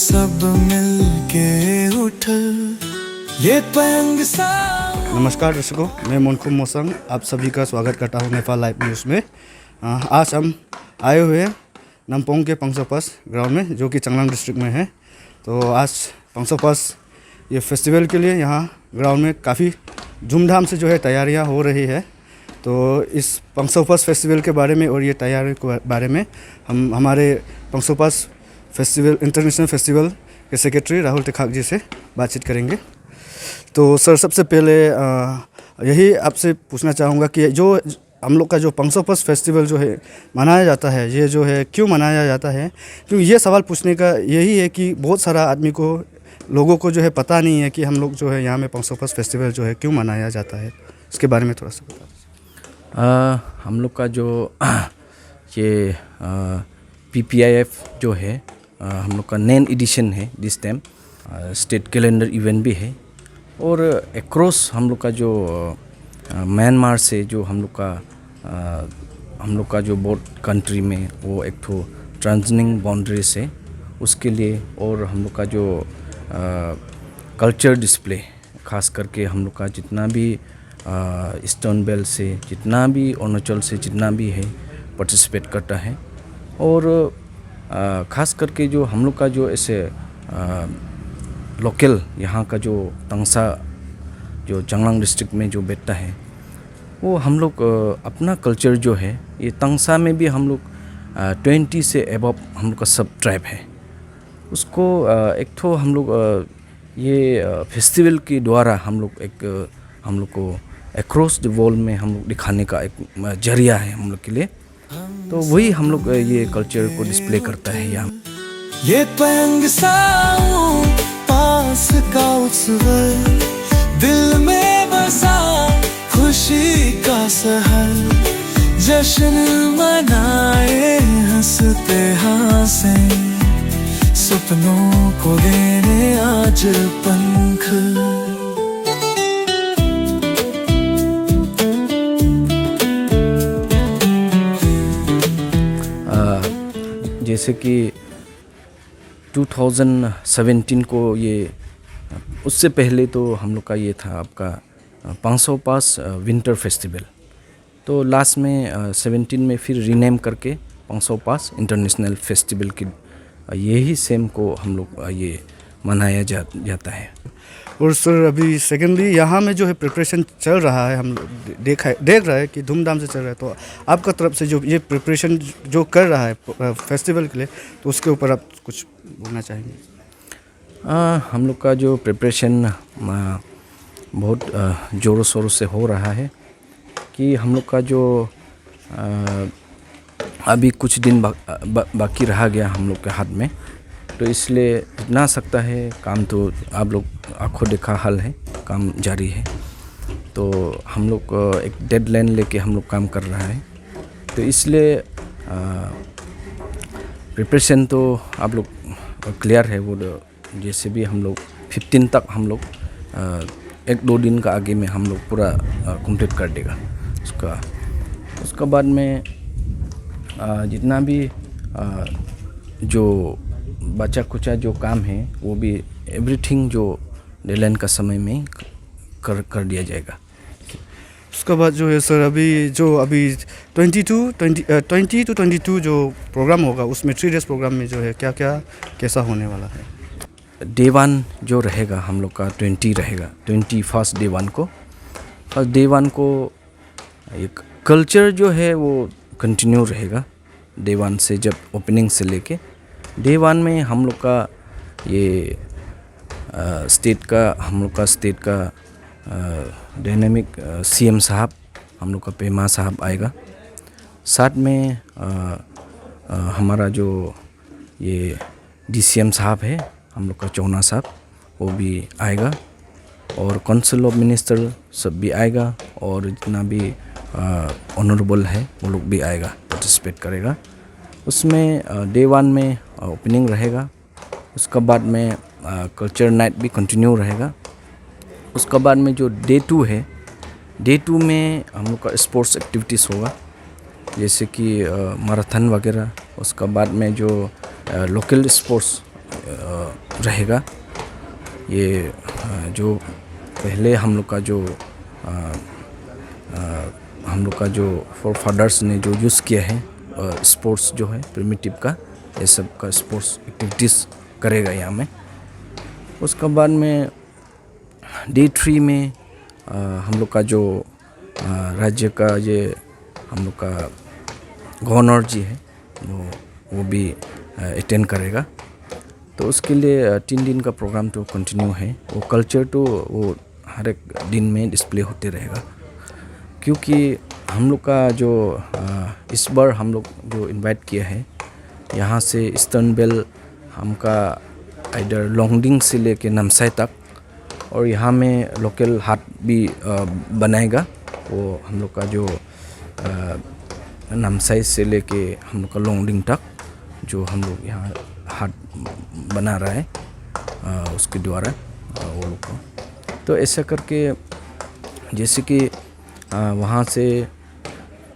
सब मिलके उठ ये पतंग सा। नमस्कार दर्शकों, मैं मोनकुम मोसंग आप सभी का स्वागत करता हूँ नेपाल लाइव न्यूज़ में। आज हम आए हुए हैं नमपोंग के पंगसोपास ग्राउंड में, जो कि चांगलांग डिस्ट्रिक्ट में है। तो आज पंगसोपास ये फेस्टिवल के लिए यहाँ ग्राउंड में काफ़ी धूमधाम से जो है तैयारियाँ हो रही है। तो इस पंगसोपास फेस्टिवल के बारे में और ये तैयारी के बारे में हम हमारे पंगसोपास फेस्टिवल इंटरनेशनल फेस्टिवल के सेक्रेटरी राहुल टिखाक जी से बातचीत करेंगे। तो सर, सबसे पहले यही आपसे पूछना चाहूँगा कि जो हम लोग का जो पंगसोपास फेस्टिवल जो है मनाया जाता है, ये जो है क्यों मनाया जाता है? क्योंकि ये सवाल पूछने का यही है कि बहुत सारा आदमी को लोगों को जो है पता नहीं है कि हम लोग जो है यहाँ में पंगसोपास फेस्टिवल जो है क्यों मनाया जाता है। इसके बारे में थोड़ा सा बता दीजिए। हम लोग का जो ये PPIF जो है हम लोग का 9 एडिशन है this time. State calendar event भी है और एक्रॉस हम लोग का जो म्यांमार से जो हम लोग का जो बोर्ड कंट्री में वो एक तो ट्रांजिटिंग बाउंड्रीज है उसके लिए, और हम लोग का जो कल्चर डिस्प्ले खास करके हम लोग का जितना भी ईस्टर्न बेल्ट से जितना भी अरुणाचल से जितना भी है पार्टिसिपेट करता है। और ख़ास करके जो हम लोग का जो ऐसे लोकल यहाँ का जो तंगसा जो चांगलांग डिस्ट्रिक्ट में जो बैठता है वो हम लोग अपना कल्चर जो है, ये तंगसा में भी हम लोग 20 से एबव हम लोग का सब ट्राइब है, उसको एक तो हम लोग ये फेस्टिवल के द्वारा हम लोग को अक्रॉस द वर्ल्ड में हम लोग दिखाने का एक जरिया है हम लोग के लिए। तो वही हम लोग ये कल्चर को डिस्प्ले करता है यहाँ। ये पतंग सा पास का उत्सव दिल में बसा खुशी का सहर, जश्न मनाए हंसते हंसे सपनों को देने आज पंख। जैसे कि 2017 को ये, उससे पहले तो हम लोग का ये था आपका पंगसोपास विंटर फेस्टिवल। तो लास्ट में 17 में फिर रीनेम करके पंगसोपास इंटरनेशनल फेस्टिवल की यही सेम को हम लोग ये मनाया जाता है। और सर, अभी सेकेंडली यहाँ में जो है प्रिपरेशन चल रहा है, हम देख रहे हैं कि धूमधाम से चल रहा है। तो आपका तरफ से जो ये प्रिपरेशन जो कर रहा है फेस्टिवल के लिए, तो उसके ऊपर आप कुछ बोलना चाहेंगे? हम लोग का जो प्रिपरेशन बहुत ज़ोरों शोरों से हो रहा है कि हम लोग का जो अभी कुछ दिन बाकी रहा गया हम लोग के हाथ में, तो इसलिए जितना सकता है काम तो आप लोग आंखों देखा हाल है, काम जारी है। तो हम लोग एक डेडलाइन लेके हम लोग काम कर रहा है। तो इसलिए प्रिपरेशन तो आप लोग क्लियर है। वो जैसे भी हम लोग 15 तक हम लोग 1-2 दिन का आगे में हम लोग पूरा कंप्लीट कर देगा उसका बाद में जितना भी जो बचा कुचा जो काम है वो भी एवरीथिंग जो डेडलाइन का समय में कर दिया जाएगा। उसके बाद जो है सर, अभी 20 to 22 जो प्रोग्राम होगा उसमें 3 डेज़ प्रोग्राम में जो है कैसा होने वाला है? डे 1 जो रहेगा हम लोग का 20 रहेगा, 21 डे 1 को। फर्स्ट डे 1 को एक कल्चर जो है वो कंटिन्यू रहेगा डे 1 से, जब ओपनिंग से लेके डे 1 में हम लोग का ये स्टेट का डायनामिक CM साहब हम लोग का पेमा साहब आएगा। साथ में हमारा जो ये DCM साहब है हम लोग का चौना साहब, वो भी आएगा, और काउंसिल ऑफ मिनिस्टर सब भी आएगा, और जितना भी ऑनरेबल है वो लोग भी आएगा, पार्टिसिपेट करेगा उसमें। डे 1 में ओपनिंग रहेगा, उसका बाद में कल्चर नाइट भी कंटिन्यू रहेगा। उसका बाद में जो डे 2 है, डे 2 में हम लोग का स्पोर्ट्स एक्टिविटीज़ होगा, जैसे कि मैराथन वगैरह। उसका बाद में जो लोकल स्पोर्ट्स रहेगा। ये जो पहले हम लोग का जो फॉर फादर्स ने जो यूज़ किया है स्पोर्ट्स जो है प्रिमिटिव का, ये सब का स्पोर्ट्स एक्टिविटीज़ करेगा यहाँ में। उसके बाद में डे 3 में हम लोग का जो राज्य का ये हम लोग का गवर्नर जी है वो भी अटेंड करेगा। तो उसके लिए 3 दिन का प्रोग्राम तो कंटिन्यू है। वो कल्चर तो वो हर एक दिन में डिस्प्ले होते रहेगा, क्योंकि हम लोग का जो इस बार हम लोग जो इनवाइट किया है यहाँ से ईस्टर्न बेल हमका इधर लोंगडिंग से लेके नामसाई तक, और यहाँ में लोकल हाट भी बनाएगा। वो हम लोग का जो नामसाई से लेके हम लोग का लोंगडिंग तक जो हम लोग यहाँ हाट बना रहा है उसके द्वारा वो लोग को। तो ऐसा करके जैसे कि वहाँ से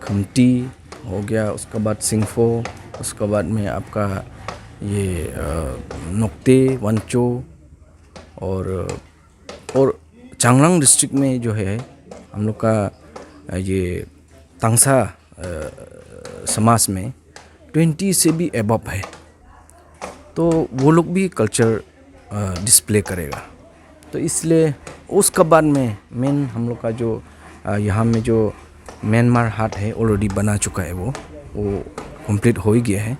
खमटी हो गया, उसके बाद सिंगफो, उसके बाद में आपका ये नोक्ते, वंचो और चांगलांग डिस्ट्रिक्ट में जो है हम लोग का ये तांगसा समाज में 20 से भी एबव है। तो वो लोग भी कल्चर डिस्प्ले करेगा। तो इसलिए उसके बाद में मेन हम लोग का जो यहाँ में जो म्यांमार हाट है ऑलरेडी बना चुका है, वो कंप्लीट हो ही गया है।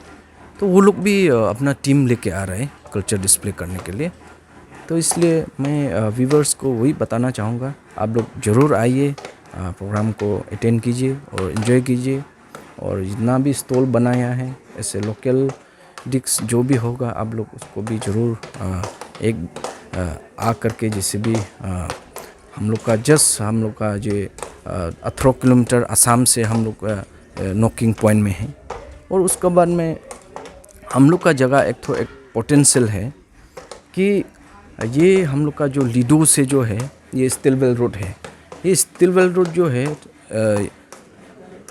तो वो लोग भी अपना टीम लेके आ रहे हैं कल्चर डिस्प्ले करने के लिए। तो इसलिए मैं व्यूवर्स को वही बताना चाहूँगा, आप लोग ज़रूर आइए, प्रोग्राम को अटेंड कीजिए और एंजॉय कीजिए। और जितना भी स्टॉल बनाया है ऐसे लोकल डिक्स जो भी होगा आप लोग उसको भी ज़रूर आ करके, जैसे भी हम लोग का जो 18 किलोमीटर असम से हम लोग का नॉकिंग पॉइंट में है। और उसके बाद में हम लोग का जगह एक पोटेंशियल है कि ये हम लोग का जो लीडो से जो है ये स्टिलवेल रोड है। ये स्टिलवेल रोड जो है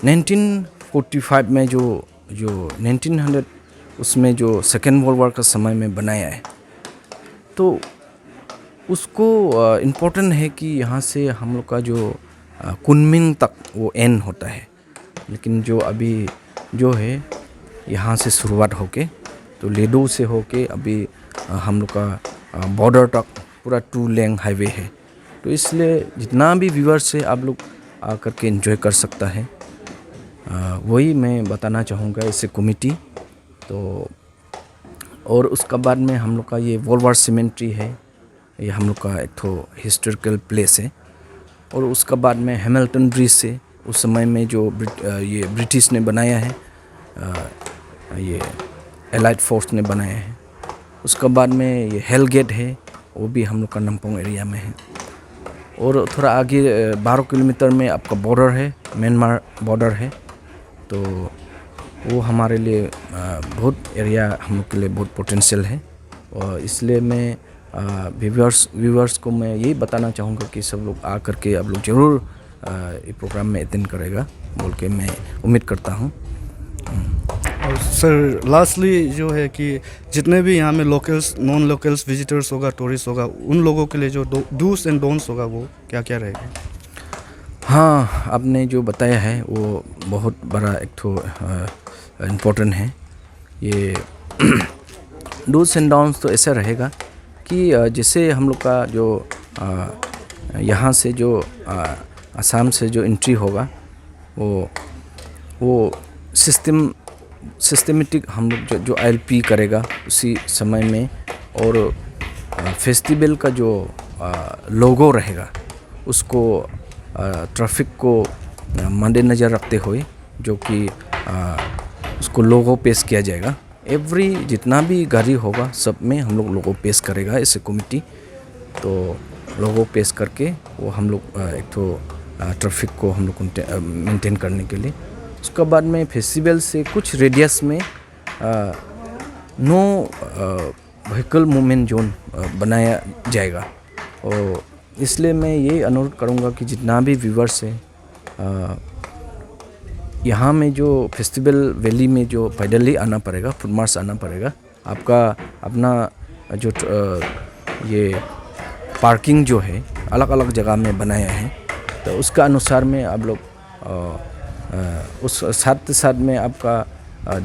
1945 में जो 1900 उसमें जो सेकेंड वर्ल्ड वॉर का समय में बनाया है। तो उसको इम्पोर्टेंट है कि यहाँ से हम लोग का जो कुनमिंग तक वो एंड होता है, लेकिन जो अभी जो है यहाँ से शुरुआत होके तो लेडो से होके अभी हम लोग का बॉर्डर तक पूरा 2 लेन हाईवे है। तो इसलिए जितना भी व्यूअर्स है आप लोग आकर के एंजॉय कर सकता है। वही मैं बताना चाहूँगा इससे कमिटी। तो और उसका बाद में हम लोग का ये वर्ल्ड वार सिमेंट्री है, ये हम लोग का एक तो हिस्टोरिकल प्लेस है। और उसका बाद में हैमिल्टन ब्रिज से उस समय में जो ये ब्रिटिश ने बनाया है, ये एलाइड फोर्स ने बनाया है। उसका बाद में ये हेल गेट है, वो भी हम लोग का नमपोंग एरिया में है। और थोड़ा आगे 12 किलोमीटर में आपका बॉर्डर है, म्यांमार बॉर्डर है। तो वो हमारे लिए बहुत एरिया हम लोग के लिए बहुत पोटेंशियल है। और इसलिए मैं व्यूवर्स को मैं यही बताना चाहूँगा कि सब लोग आ करके आप लोग ज़रूर ये प्रोग्राम में अटेंड करेगा बोल के मैं उम्मीद करता हूँ। और सर लास्टली जो है कि जितने भी यहाँ में लोकल्स नॉन लोकल्स विजिटर्स होगा, टूरिस्ट होगा, उन लोगों के लिए जो डूस एंड डोंट्स होगा वो क्या क्या रहेगा? हाँ, आपने जो बताया है वो बहुत बड़ा एक तो इम्पोर्टेंट है। ये डूस एंड डोंट्स तो ऐसा रहेगा कि जैसे हम लोग का जो यहाँ से जो असम से जो एंट्री होगा वो सिस्टमेटिक हम लोग जो ILP करेगा उसी समय में। और फेस्टिवल का जो लोगो रहेगा उसको ट्रैफिक को मद्देनज़र रखते हुए जो कि उसको लोगो पेश किया जाएगा। एवरी जितना भी गाड़ी होगा सब में हम लोग लोगो पेश करेगा ऐसे कमिटी। तो लोगो पेश करके वो हम लोग एक तो ट्रैफिक को हम लोग मेंटेन करने के लिए। उसके बाद में फेस्टिवल से कुछ रेडियस में नो व्हीकल मूवमेंट जोन बनाया जाएगा। और इसलिए मैं ये अनुरोध करूँगा कि जितना भी व्यूवर्स है यहाँ में जो फेस्टिवल वैली में जो पैदल ही आना पड़ेगा, फुट मार्च आना पड़ेगा। आपका अपना जो ये पार्किंग जो है अलग अलग जगह में बनाया है, तो उसका अनुसार में आप लोग उस साथ साथ में आपका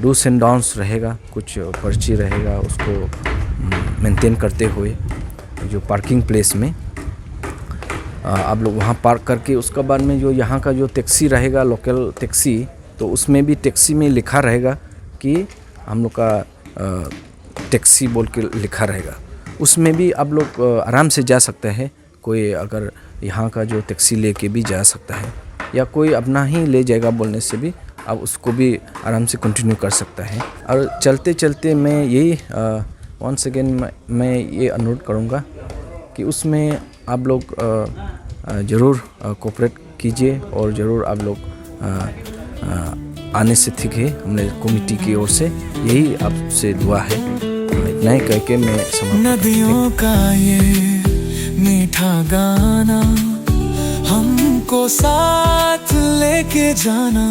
डूस एंड डॉन्स रहेगा, कुछ पर्ची रहेगा, उसको मेंटेन करते हुए जो पार्किंग प्लेस में आप लोग वहाँ पार्क करके उसके बाद में जो यहाँ का जो टैक्सी रहेगा, लोकल टैक्सी, तो उसमें भी टैक्सी में लिखा रहेगा कि हम लोग का टैक्सी बोल के लिखा रहेगा। उसमें भी आप लोग आराम से जा सकते हैं। कोई अगर यहाँ का जो टैक्सी लेके भी जा सकता है, या कोई अपना ही ले जाएगा बोलने से भी आप उसको भी आराम से कंटिन्यू कर सकता है। और चलते चलते मैं यही वंस अगेन मैं ये अनुरोध करूँगा कि उसमें आप लोग ज़रूर कोऑपरेट कीजिए और ज़रूर आप लोग आने से ठीक है। हमने कमेटी की ओर से यही आपसे दुआ है। इतना ही कह के मैं नदियों का ये मीठा गाना हमको साथ लेके जाना,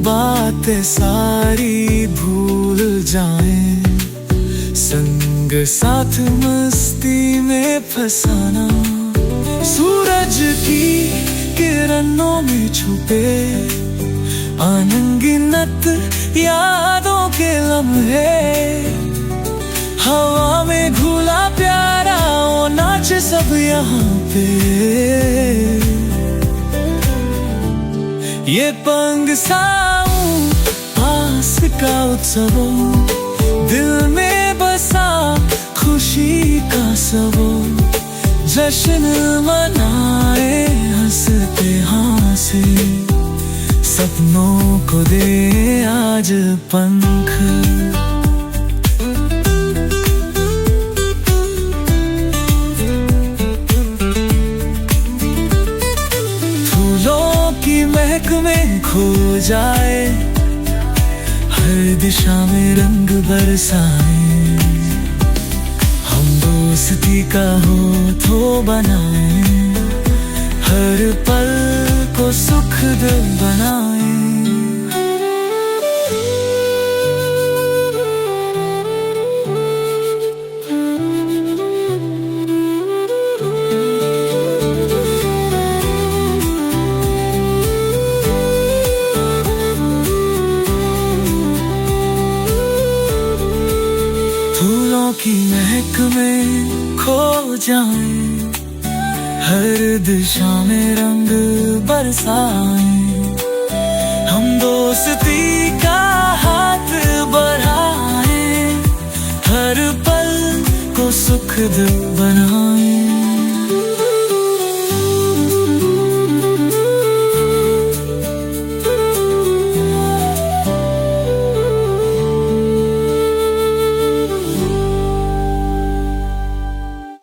बातें सारी भूल जाएं, संग साथ मस्ती में फसाना, सूरज की किरणों में छुपे अनगिनत यादों के लम्हे, हवा में घुला प्यारा वो नाच सब यहाँ पे। ये पंग साऊं पास का उत्सव, दिल में बसा खुशी का सबो, जश्न मनाए हंसते हंसे, सपनों को दे आज पंख। फूलों की महक में खो जाए, हर दिशा में रंग बरसाए, हम दोस्ती का हो तो बनाए, हर पल को सुखद बनाए। फूलों की महक में खो जाए, हर दिशा में रंग बरसाए, हम दोस्ती का हाथ बढ़ाए, हर पल को सुखद बनाए।